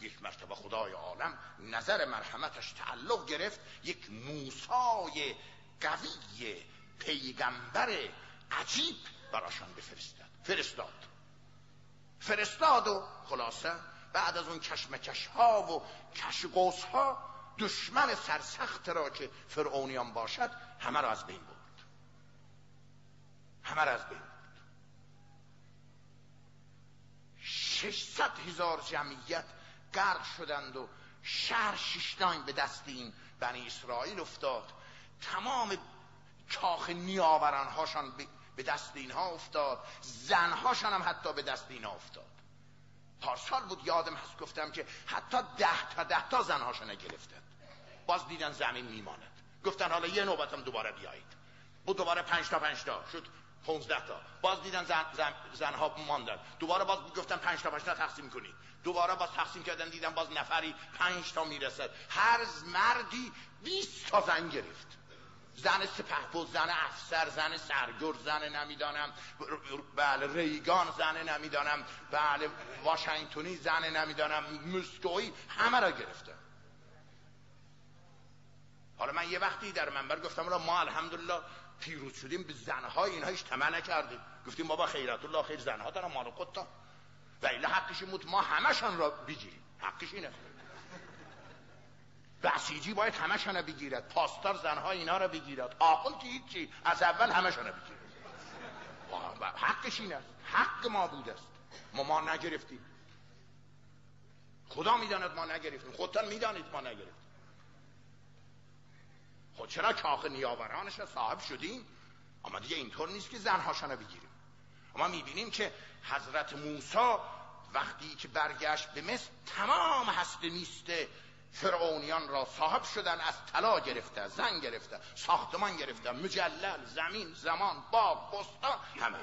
یک مرتبه خدای عالم نظر مرحمتش تعلق گرفت، یک موسی قوی پیغمبر عجیب براشان فرستاد و خلاصه بعد از اون کشمکش ها و کش قوس ها دشمن سرسخت را که فرعونیان باشد همه را از بین برد. 600,000 جمعیت غرق شدند و شهر شیشتاین به دست این بنی اسرائیل افتاد. تمام کاخ نیاوران هاشان به دست اینها افتاد، زنهاشان هم حتی به دست اینها افتاد. پارسال بود یادم هست گفتم که حتی 10 تا زنهاشان نگرفتند. باز دیدن زمین میماند، گفتن حالا یه نوبت هم دوباره بیایید. بود دوباره 5 تا شد 15 تا. باز دیدن زنها ماندن، دوباره باز گفتن 5 تا تقسیم کنید. دوباره باز تقسیم کردن، دیدن باز نفری 5 تا میرسد. هر مردی 20 تا زن گرفت. زن سپهبد، زن افسر، زن سرگرد، زن نمیدانم بله ریگان، زن نمیدانم بله واشنگتنی، زن نمیدانم مسکویی، همه را گرفتن. حالا من یه وقتی در منبر گفتم ما الحمدلله پیروز شدیم، به زنهای اینها هیچ طمع نکردیم. گفتیم بابا خیرات الله خیر، زنها دارن مال خودتان و الا حقش این بود ما همشان را بگیریم. حقش اینه، بسیجی باید همشان را بگیرد، پاسدار زنها اینا را بگیرد، آخوند که هیچی، از اول همشان را بگیرد. حقش این است، حق ما بود است. ما نگرفتیم، خدا میداند ما نگرفتیم، خودتان میدانید ما نگرفتیم. خود چرا کاخ نیاورانش را صاحب شدیم، اما دیگه اینطور نیست که زنهاشان را بگیریم. اما میبینیم که حضرت موسی وقتی که برگشت به مصر تمام هسته نیسته فرعونیان را صاحب شدن، از طلا گرفته، زن گرفته، ساختمان گرفته، مجلل، زمین، زمان، باغ، بستان، همه.